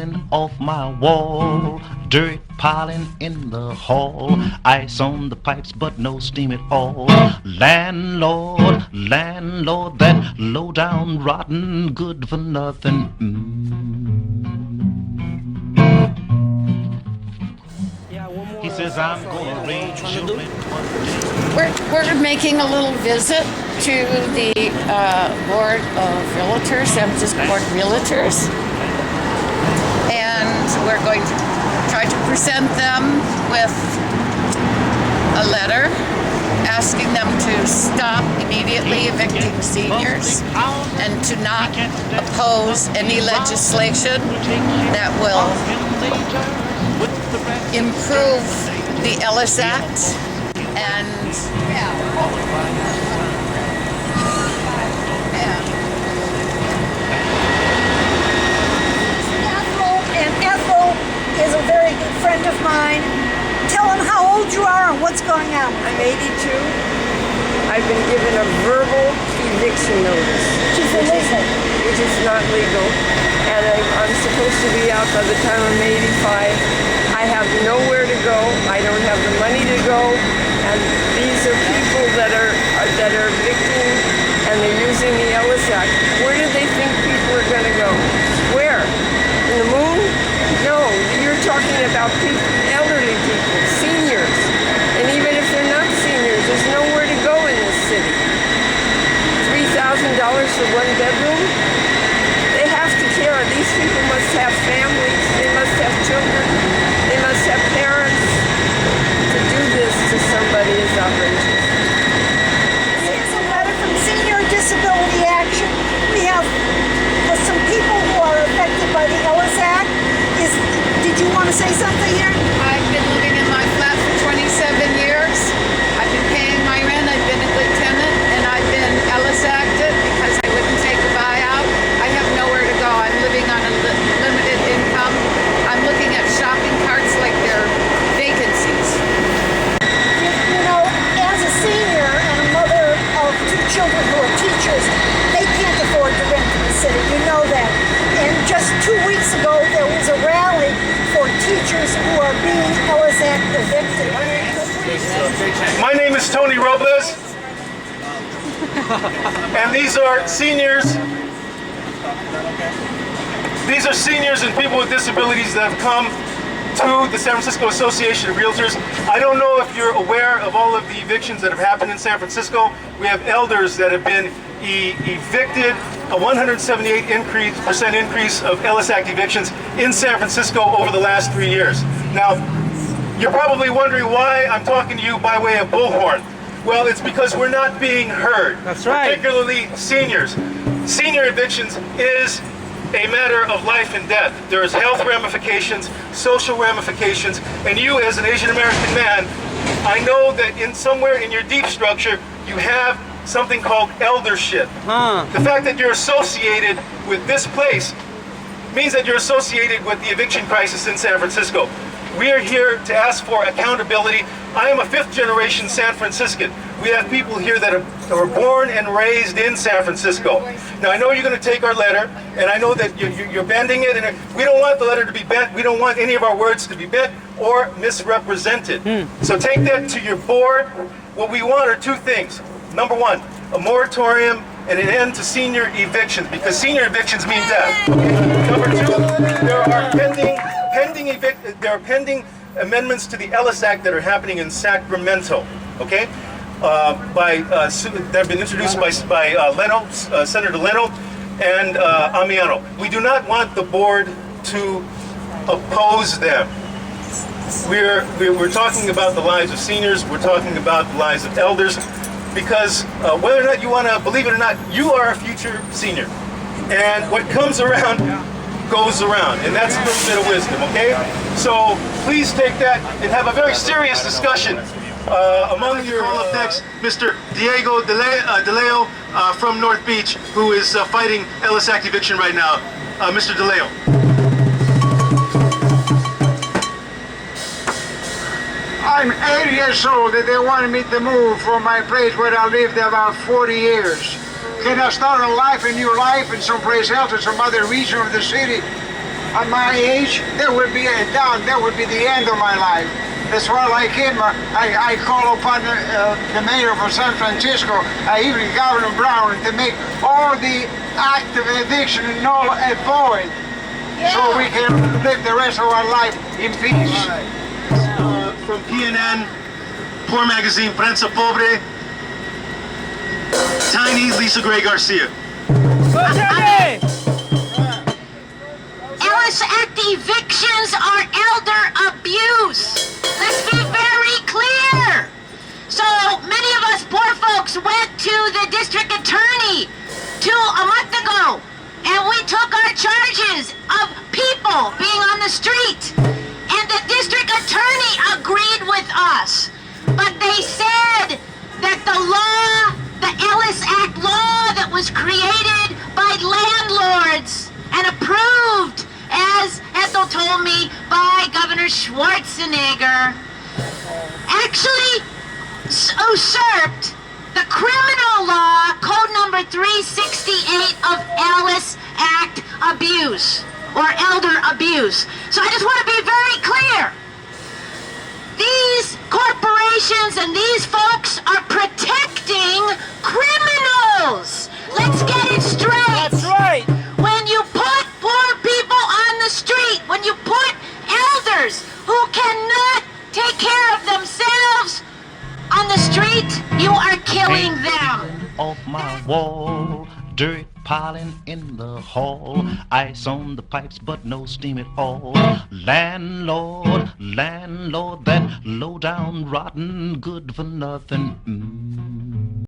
falling off my wall, dirt piling in the hall, ice on the pipes but no steam at all. Landlord, landlord, that low down rotten good for nothing. He says I'm gonna raise children one day. We're making a little visit to the Board of Realtors, San Francisco Board of Realtors, and we're going to try to present them with a letter asking them to stop immediately evicting seniors and to not oppose any legislation that will improve the Ellis Act and Ethel is a very good friend of mine. Tell him how old you are and what's going on. I'm 82. I've been given a verbal eviction notice. Which is not legal. And I'm supposed to be out by the time I'm 85. I have nowhere to go. I don't have the money to go. And these are people that are evicting, and they're using the Ellis Act. Where do they think people are going to go? Where? In the moon? No, you're talking about people, elderly people, seniors. And even if they're not seniors, there's nowhere to go in this city. $3,000 for one bedroom? They have to care. These people must have families. They must have children. They must have parents. To do this to somebody is outrageous. It's a letter from Senior Disability Action. We have some people who are affected by the Ellis Act. Did you want to say something here? I've been living in my flat for 27 years. I've been paying my rent. I've been a good tenant, and I've been Ellis Acted because I wouldn't take a buyout. I have nowhere to go. I'm living on a limited income. I'm looking at shopping carts like they're vacancies. You know, as a senior and a mother of two children who are teachers, they can't afford to rent in the city. You know that. And just 2 weeks ago, there was a rally for teachers who are being Ellis Act evicted. My name is Tony Robles, and these are seniors. These are seniors and people with disabilities that have come to the San Francisco Association of Realtors. I don't know if you're aware of all of the evictions that have happened in San Francisco. We have elders that have been evicted, a 178% increase of Ellis Act evictions in San Francisco over the last 3 years. Now, you're probably wondering why I'm talking to you by way of Bullhorn. Well, it's because we're not being heard. That's right. Particularly seniors. Senior evictions is a matter of life and death. There's health ramifications, social ramifications, and you as an Asian American man, I know that somewhere in your deep structure, you have something called eldership. The fact that you're associated with this place means that you're associated with the eviction crisis in San Francisco. We are here to ask for accountability. I am a fifth-generation San Franciscan. We have people here that were born and raised in San Francisco. Now, I know you're going to take our letter, and I know that you're bending it, and we don't want the letter to be bent. We don't want any of our words to be bent or misrepresented. So take that to your board. What we want are two things. Number one, a moratorium and an end to senior evictions, because senior evictions mean death. Number two, there are pending amendments to the Ellis Act that are happening in Sacramento. Okay, that have been introduced by Leno, Senator Leno, and Amiano. We do not want the board to oppose them. We're talking about the lives of seniors. We're talking about the lives of elders. Because whether or not you want to believe it or not, you are a future senior. And what comes around goes around. And that's a little bit of wisdom, okay? So please take that and have a very serious discussion among your... Call up next Mr. Diego DeLeo from North Beach, who is fighting Ellis Act eviction right now. Mr. DeLeo. I'm 80 years old and they wanted me to move from my place where I lived about 40 years. Can I start a new life in someplace else in some other region of the city? at my age, that would be done. That would be the end of my life. That's why I came. I call upon the mayor of San Francisco, even Governor Brown, to make all the act of eviction null and void, so we can live the rest of our life in peace. From PNN, Poor Magazine, Prensa Pobre, Tiny Lisa Gray Garcia. Ellis Act evictions are elder abuse. Let's be very clear. So many of us poor folks went to the district attorney a month ago, and we took our charges of people being on the street. And the district attorney agreed with us. But they said that the law, the Ellis Act law that was created by landlords and approved, as Ethel told me, by Governor Schwarzenegger, actually usurped the criminal law, code number 368 of Ellis Act abuse, or elder abuse. So I just want to be very clear. These corporations and these folks are protecting criminals. Let's get it straight. That's right. When you put poor people on the street, when you put elders who cannot take care of themselves on the street, you are killing them. Off my wall, dirt piling in the hall, ice on the pipes but no steam at all. Landlord, landlord, that low down rotten good for nothing.